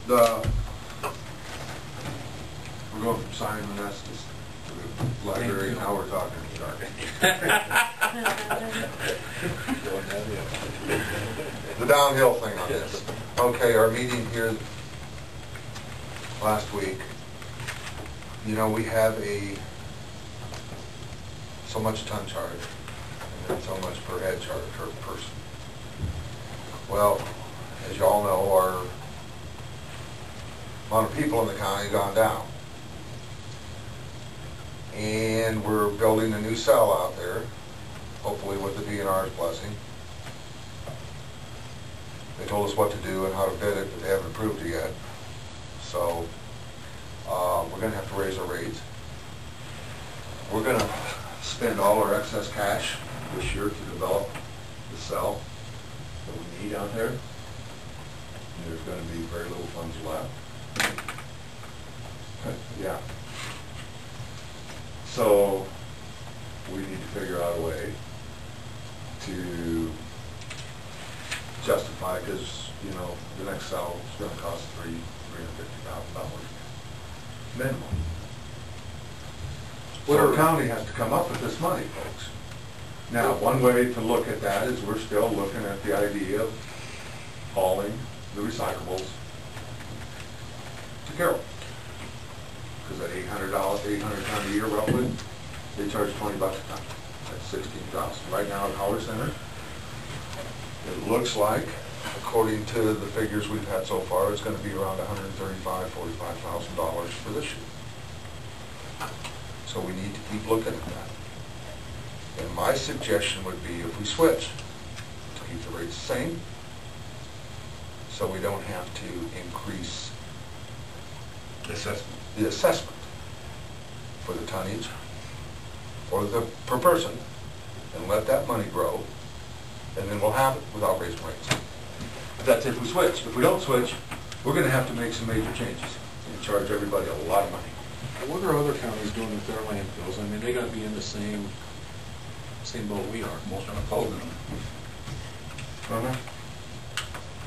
We're going from Simon Estes to the library, now we're talking shark. The downhill thing on this. Okay, our meeting here last week, you know, we have so much ton charge and then so much per head charge per person. Well, as you all know, our amount of people in the county has gone down. And we're building a new cell out there, hopefully with the DNR's blessing. They told us what to do and how to bid it, but they haven't approved it yet. So we're going to have to raise our rates. We're going to spend all our excess cash this year to develop the cell that we need out there. And there's going to be very little funds left. Yeah. So we need to figure out a way to justify, because you know the next cell is going to cost $350,000 minimum. So our county has to come up with this money, folks. Now, one way to look at that is we're still looking at the idea of hauling the recyclables to Carroll. Because at $800 ton a year roughly, they charge $20 a ton. That's $16,000. Right now at Howard Center, it looks like, according to the figures we've had so far, it's going to be around $135,000, $45,000 for this year. So we need to keep looking at that. And my suggestion would be if we switch to keep the rates the same, so we don't have to increase the assessment for the tonnage or the per person, and let that money grow, and then we'll have it without raising rates. That's if we switch. If we don't switch, we're going to have to make some major changes and charge everybody a lot of money. What are other counties doing with their landfills? I mean, they got to be in the same boat we are. Most of them closing them.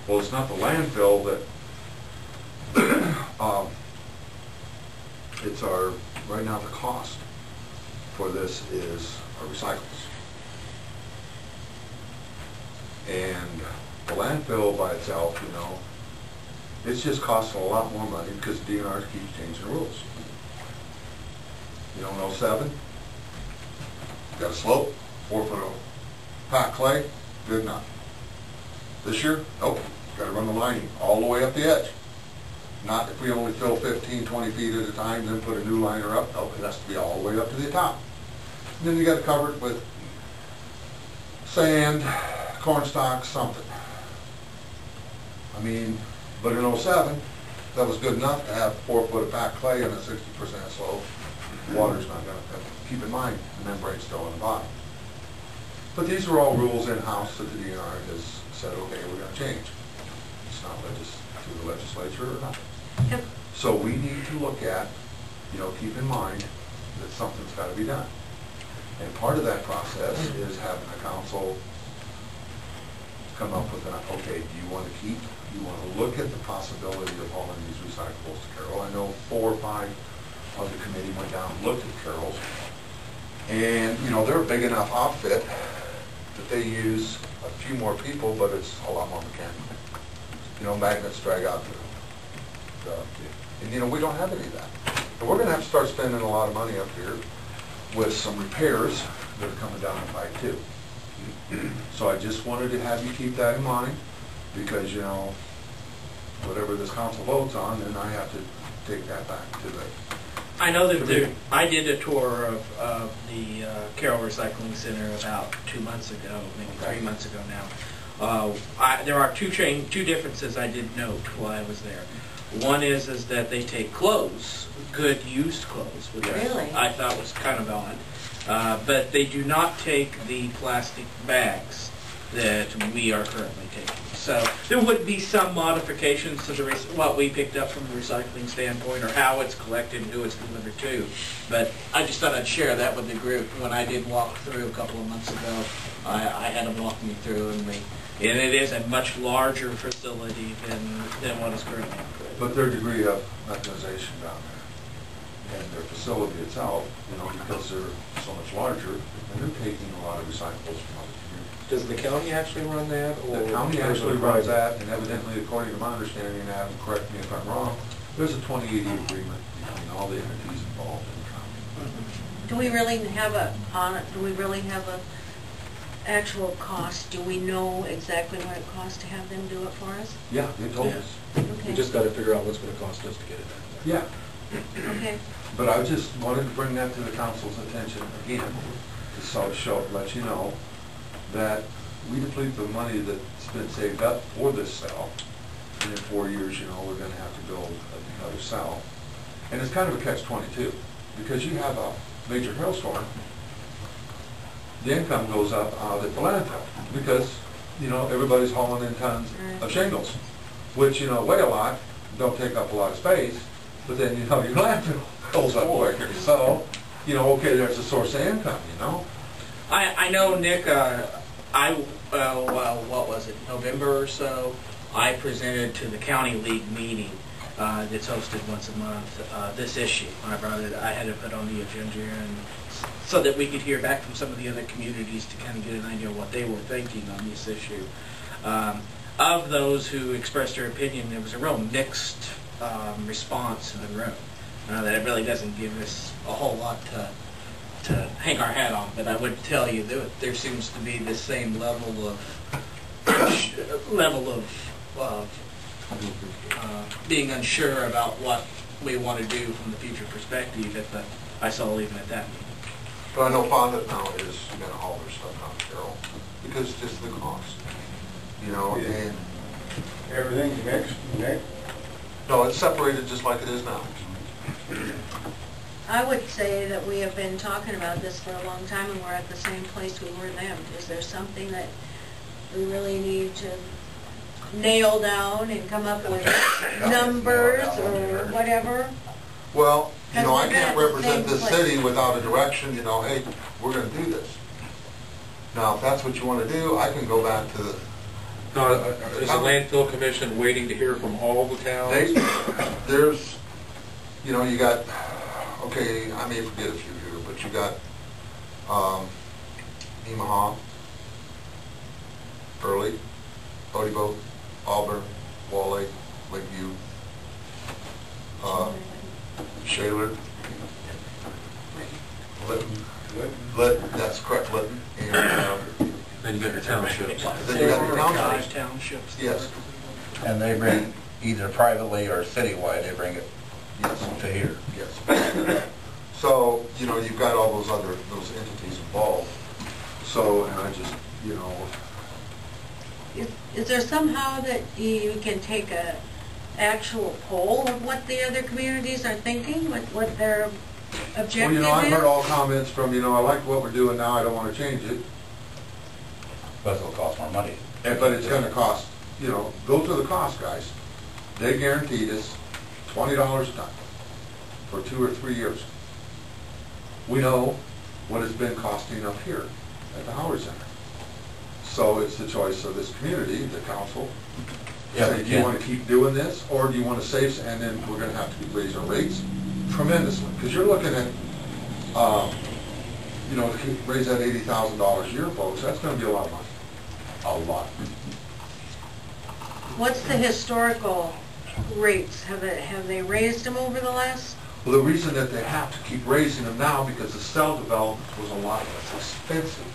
Well, it's not the landfill that it's our, right now the cost for this is our recyclables. And the landfill by itself, you know, it's just costing a lot more money because DNR keeps changing the rules. You know, in 07, got a slope, 4 foot of packed clay, good enough. This year, nope, got to run the lining all the way up the edge. Not if we only fill 15, 20 feet at a time, then put a new liner up. Nope, it has to be all the way up to the top. And then you got to cover it with sand, corn stalks, something. I mean, but in 07, that was good enough to have 4 foot of packed clay and a 60% slope. Water's not going to, keep in mind, the membrane's still on the bottom. But these are all rules in-house that the DNR has said, okay, we're going to change. It's not through the legislature or nothing. Yep. So we need to look at, you know, keep in mind that something's got to be done. And part of that process is having a council come up with okay, do you want to look at the possibility of hauling these recyclables to Carroll? I know 4 or 5 of the committee went down and looked at Carroll's. And, you know, they're a big enough outfit that they use a few more people, but it's a lot more mechanical. You know, magnets drag out and, you know, we don't have any of that. But we're going to have to start spending a lot of money up here with some repairs that are coming down the pipe, too. So I just wanted to have you keep that in mind, because, you know, whatever this council votes on, then I have to take that back to the... I know that I did a tour of the Carroll Recycling Center about 2 months ago, maybe 3 months ago now. There are two differences I did note while I was there. One is that they take clothes, good used clothes, which really? I thought was kind of odd. But they do not take the plastic bags that we are currently taking. So there would be some modifications to what we picked up from the recycling standpoint, or how it's collected and who it's delivered to. But I just thought I'd share that with the group. When I did walk through a couple of months ago, I had them walk me through, and And it is a much larger facility than what is currently operated. But their degree of mechanization down there, and their facility itself, you know, because they're so much larger, and they're taking a lot of recyclables from other communities. Does the county actually run that, or? The county actually runs that, and evidently, according to my understanding, and Adam, correct me if I'm wrong, there's a 2080 agreement between all the entities involved in the county. Do we really have a actual cost? Do we know exactly what it costs to have them do it for us? Yeah, they told Yeah. us. Okay. We just gotta figure out what's gonna cost us to get it done. Yeah, Okay. but I just wanted to bring that to the council's attention again, to let you know that we deplete the money that's been saved up for this cell, and in 4 years, you know, we're gonna have to build another cell. And it's kind of a catch-22, because you have a major hailstorm, the income goes up at the landfill, because, you know, everybody's hauling in tons of shingles, which, you know, weigh a lot, don't take up a lot of space, but then, you know, your landfill goes up quicker. So, you know, okay, there's a source of income, you know? I know, Nick, what was it, November or so, I presented to the county league meeting that's hosted once a month this issue. I brought it, I had it put on the agenda, and so that we could hear back from some of the other communities to kind of get an idea of what they were thinking on this issue. Of those who expressed their opinion, there was a real mixed response in the room. That it really doesn't give us a whole lot to hang our hat on, but I would tell you that there seems to be the same level of being unsure about what we want to do from the future perspective. I saw even at that meeting. But I know Fondant now is gonna haul their stuff out, Carol, because it's just the cost, you know, and... Everything's mixed, Nick? No, it's separated just like it is now. I would say that we have been talking about this for a long time, and we're at the same place we were then. Is there something that we really need to nail down and come up with numbers or whatever? Well, you know, I Because we're can't at the represent same the place. city without a direction, you know, hey, we're gonna do this. Now, if that's what you wanna do, I can go back to the... Now, is the landfill commission waiting to hear from all the towns? There's, you know, you got, okay, I may forget a few here, but you got Nemaha, Burley, Odebo, Auburn, Wall Lake, Lakeview, Shaler, Lytton, that's correct, Lytton, and Then you got your townships. then you got the townships. Townships. Yes, And they bring, either privately or citywide, they bring it yes, to here. yes. So, you know, you've got all those entities involved. So, and I just, you know, Is there somehow that you can take a actual poll of what the other communities are thinking, what their objective well, you know, I've heard is? all comments from, you know, I like what we're doing now, I don't want to change it. But it'll cost more money. But it's gonna cost, you know, go to the cost, guys. They guaranteed us $20 a ton for 2 or 3 years. We know what it's been costing up here at the Howard Center. So it's the choice of this community, the council. Yeah, Say, do you want to keep doing this, or do you want to save, and then we're gonna have to raise our rates tremendously. Because you're looking at, you know, to raise that $80,000 a year, folks, that's gonna be a lot of money. A lot. What's the historical rates? Have they raised them over the last? Well, the reason that they have to keep raising them now, because the cell development was a lot less expensive.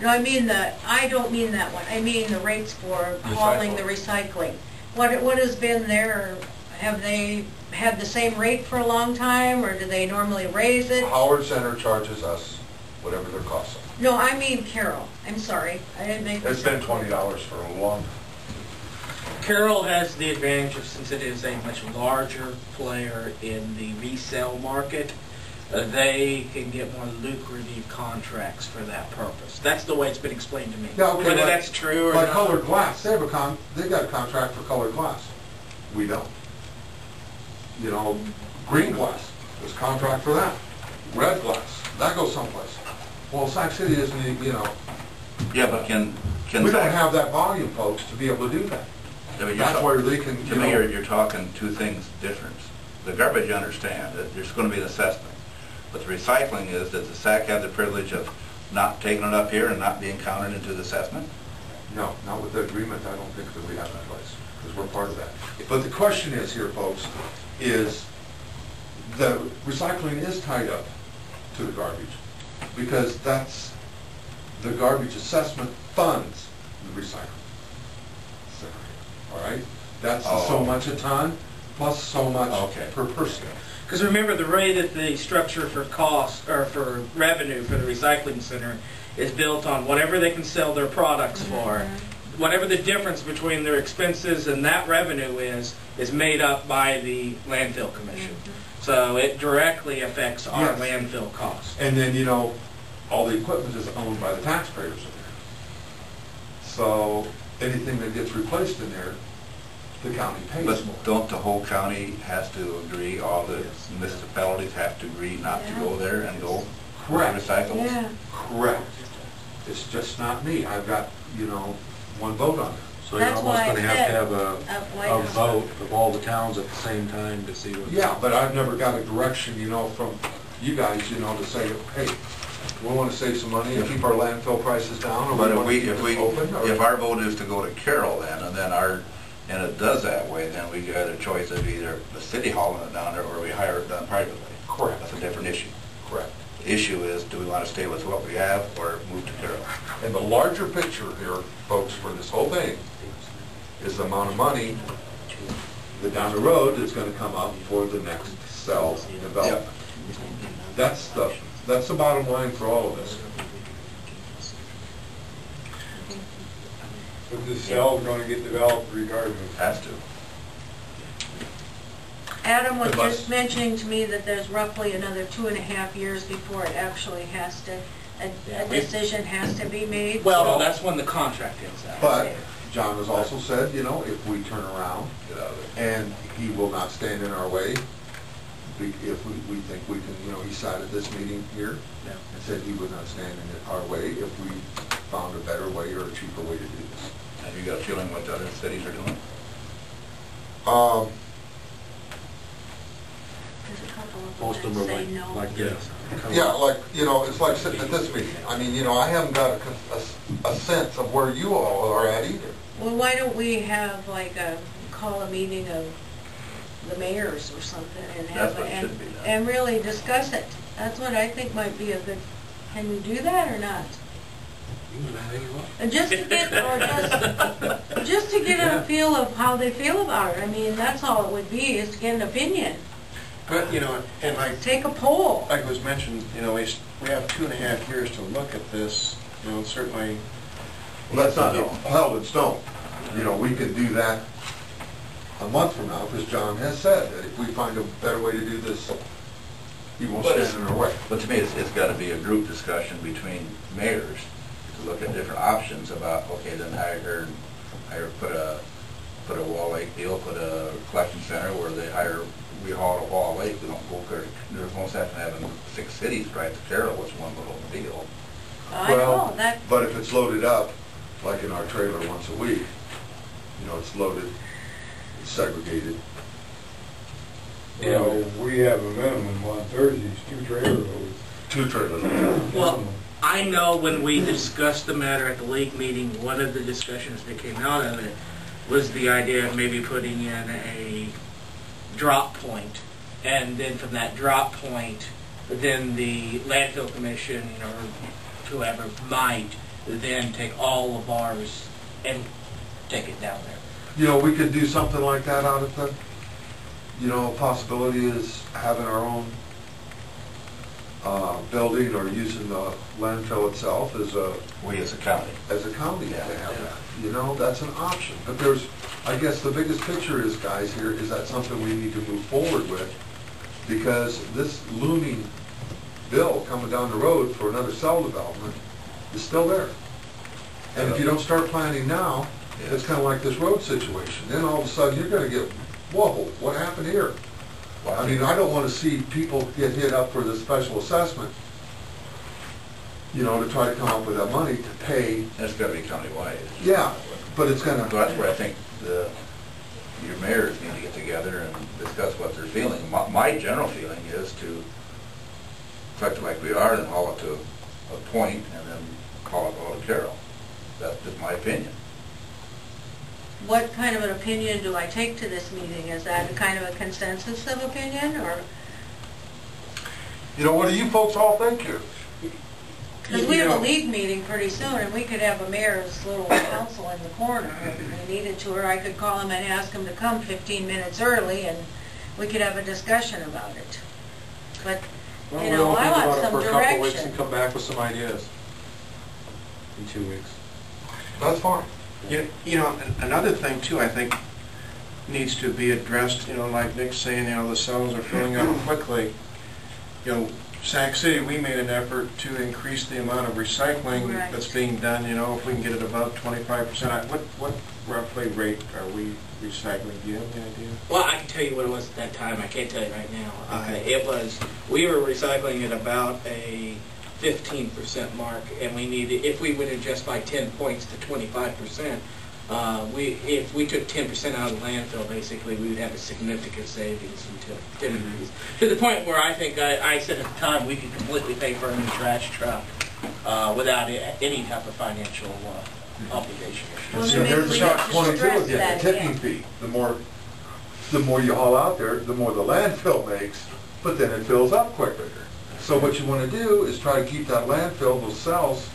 No, I don't mean that one. I mean the rates for hauling the recycling. What has been there? Have they had the same rate for a long time, or do they normally raise it? Howard Center charges us whatever their costs are. No, I mean Carroll. I'm sorry. I didn't make It's been $20 for a long time. Carroll has the advantage of, since it is a much larger player in the resale market, they can get more lucrative contracts for that purpose. That's the way it's been explained to me. Yeah, okay, Whether like- that's true or Like not. colored glass, they got a contract for colored glass. We don't. You know, green glass, there's a contract for that. Red glass, that goes someplace. Well, Sac City isn't, you know. Yeah, but can We don't have that volume, folks, to be able to do that. I mean, That's where they can, to me, you're talking two things different. The garbage, you understand, that there's going to be an assessment. But the recycling is, does the SAC have the privilege of not taking it up here and not being counted into the assessment? No, not with the agreement, I don't think that we have in place, because we're part of that. But the question is here, folks, is the recycling is tied up to the garbage, because that's, the garbage assessment funds the recycling center, all right? That's the so much a ton, plus so much per person. Because remember, the way that the structure for cost, or for revenue for the recycling center is built on whatever they can sell their products for. Whatever the difference between their expenses and that revenue is made up by the landfill commission. So it directly affects our landfill costs. And then, you know, all the equipment is owned by the taxpayers in there. So anything that gets replaced in there, the county pays But more. don't the whole county has to agree, all the municipalities have to agree not to go there and go Correct. recycle? Yeah. Correct. It's just not me. I've got, you know, one vote on it. So you're That's almost why I gonna have to said, have White a House. vote of all the towns at the same time to see what. Yeah, but I've never got a direction, you know, from you guys, you know, to say, hey, we want to save some money and keep our landfill prices down, or But we want to keep if it open. Or, if our vote is to go to Carroll then, and it does that way, then we got a choice of either the city hauling it down there or we hire it done privately. Correct. That's a different issue. Correct. The issue is, do we want to stay with what we have or move to Carroll? And the larger picture here, folks, for this whole thing, is the amount of money that down the road is going to come up for the next cell development. That's the bottom line for all of this. But the cell's gonna get developed regardless. Has to. Adam was The bus- just mentioning to me that there's roughly another 2.5 years before it actually has to, a decision has to be made. Well, no, that's when the contract ends out. But John has also said, you know, if we turn around and he will not stand in our way, if we think we can, you know, he sat at this meeting here and said he would not stand in our way if we found a better way or a cheaper way to do this. Have you got a feeling what the other cities are doing? There's a couple of Most of them them that are say no. like this. Yeah, like, you know, it's like sitting at this meeting. I mean, you know, I haven't got a sense of where you all are at either. Well, why don't we have like call a meeting of the mayors or something and have, That's what should be done. and really discuss it? That's what I think might be a good, can we do that or not? You can do anything you want. And just to get, or just to get a feel of how they feel about it. I mean, that's all it would be, is to get an opinion. But, you know, and Take a poll. like was mentioned, you know, we have 2.5 years to look at this, you know, certainly. Well, that's not held in stone. You know, we could do that a month from now, because John has said that if we find a better way to do this, he won't stand in our way. But to me, it's got to be a group discussion between mayors to look at different options about, okay, then put a Wall Lake deal, put a collection center where we haul to Wall Lake, we don't go there. There's most have to have in 6 cities right to Carroll, which one little deal. I know, that, But if it's loaded up, like in our trailer once a week, you know, it's loaded, it's segregated. Well, we have a minimum on Thursdays, 2 trailer loads. 2 trailers. Well, I know when we discussed the matter at the lake meeting, one of the discussions that came out of it was the idea of maybe putting in a drop point, and then from that drop point, then the landfill commission or whoever might then take all of ours and take it down there. You know, we could do something like that out at the, you know, a possibility is having our own building or using the landfill itself as a county. to have that. You know, that's an option. But there's, I guess the biggest picture is, guys, here, is that something we need to move forward with, because this looming bill coming down the road for another cell development is still there. And if you don't start planning now, it's kind of like this road situation. Then all of a sudden, you're going to get, whoa, what happened here? I mean, I don't want to see people get hit up for the special assessment you know, to try to come up with that money to pay. That's gotta be countywide. Yeah, but it's gonna. So that's where I think your mayors need to get together and discuss what they're feeling. My general feeling is to collect it like we are, then haul it to a point, and then call it Carroll. That's just my opinion. What kind of an opinion do I take to this meeting? Is that a kind of a consensus of opinion, or? You know, what do you folks all think here? Because we have a league meeting pretty soon, and we could have a mayor's little council in the corner if we needed to, or I could call him and ask him to come 15 minutes early, and we could have a discussion about it. But, Well, you know, I want some We'll think about it for a couple weeks direction. and come back with some ideas in 2 weeks. That's fine. You know, another thing too, I think, needs to be addressed, you know, like Nick's saying, you know, the cells are filling up quickly. You know, Sac City, we made an effort to increase the amount of recycling Right. that's being done, you know, if we can get it above 25%. What roughly rate are we recycling? Do you have any idea? Well, I can tell you what it was at that time. I can't tell you right now. Okay. We were recycling at about a 15% mark, and we needed, if we would adjust by 10 points to 25%, if we took 10% out of the landfill, basically, we would have a significant savings to the point where I think I said at the time we could completely pay for a new trash truck without any type of financial obligation. Well, So maybe there's we shot have to 22 stress again, that the tipping again. fee. The more you haul out there, the more the landfill makes, but then it fills up quicker. So what you want to do is try to keep that landfill, those cells,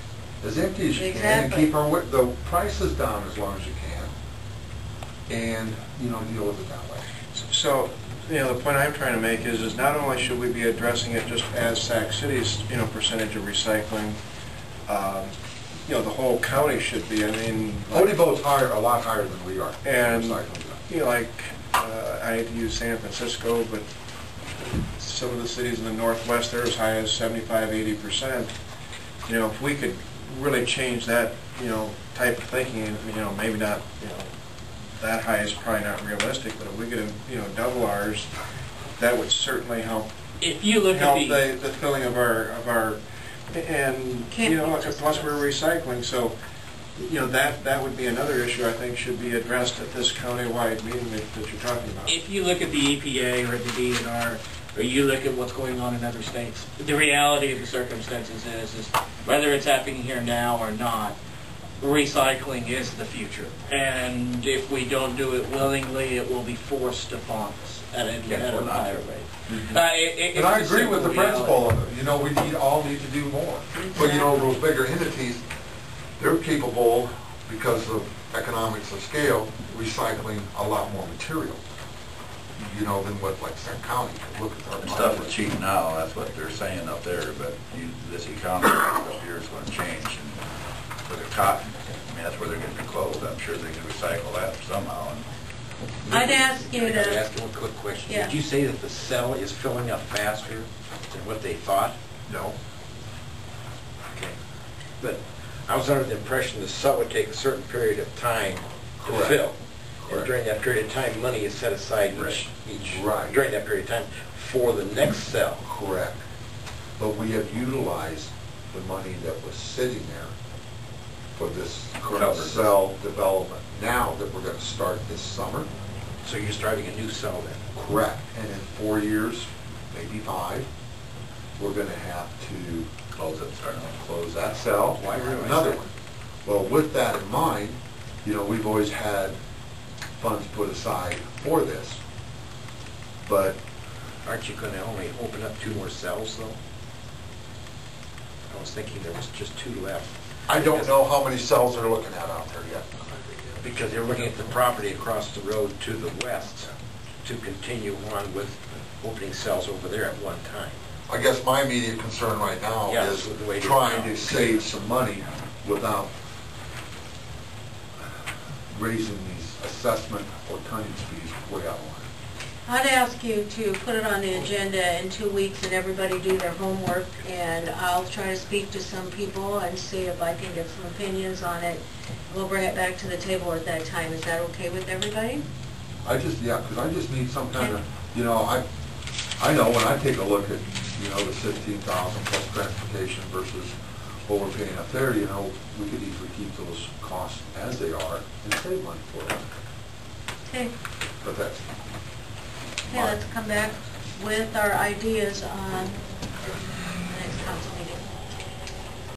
as empty as you can, and Exactly. keep the prices down as long as you can, and, you know, deal with it that way. So, you know, the point I'm trying to make is not only should we be addressing it just as Sac City's, you know, percentage of recycling, you know, the whole county should be. I mean, Odebo's a lot higher than we are. And, recycling. you know, like, I hate to use San Francisco, but some of the cities in the Northwest, they're as high as 75–80%. You know, if we could really change that, you know, type of thinking, and, you know, maybe not, you know, that high is probably not realistic, but if we could, you know, double ours, that would certainly help. If you look Help at the filling of our, and, you know, plus we're recycling, so, you know, that would be another issue I think should be addressed at this county-wide meeting that you're talking about. if you look at the EPA or the DNR, or you look at what's going on in other states, the reality of the circumstances is whether it's happening here now or not, recycling is the future. And if we don't do it willingly, it will be forced upon us at a higher rate. And I agree with the principle of it. You know, we all need to do more. But, you know, those bigger entities, they're capable, because of economics of scale, recycling a lot more material, you know, than what, like, Sac County could look at our Stuff budget. is cheap now, that's what they're saying up there, but this economy up here is going to change. And for the cotton, I mean, that's where they're getting their clothes. I'm sure they can recycle that somehow. And I'd ask you Can I to, ask one quick question? Yeah. Did you say that the cell is filling up faster than what they thought? No. Okay. But I was under the impression the cell would take a certain period of time to Correct. fill. Correct. And during that period of time, money is set aside Right. during that period of time for the next cell. Correct. But we have utilized the money that was sitting there for this current Covers it. cell development now that we're going to start this summer. So you're starting a new cell then? Correct. And in 4 years, maybe 5, we're going to have to close that cell. Why and realize another that? one. Well, with that in mind, you know, we've always had funds put aside for this. But Aren't you going to only open up 2 more cells though? I was thinking there was just 2 left. I don't know how many cells they're looking at out there yet. Because they're looking at the property across the road to the west to continue on with opening cells over there at one time. I guess my immediate concern right now Yeah, is that's the way it is trying now. to save some money without raising these assessment or tonnage fees way out of line. I'd ask you to put it on the agenda in 2 weeks and everybody do their homework, and I'll try to speak to some people and see if I can get some opinions on it. We'll bring it back to the table at that time. Is that okay with everybody? Because I just need some kind of, you know, I know when I take a look at, you know, the 15,000 plus transportation versus overpaying up there, you know, we could easily keep those costs as they are and save money for them. Okay, But that's okay, let's come back with our ideas on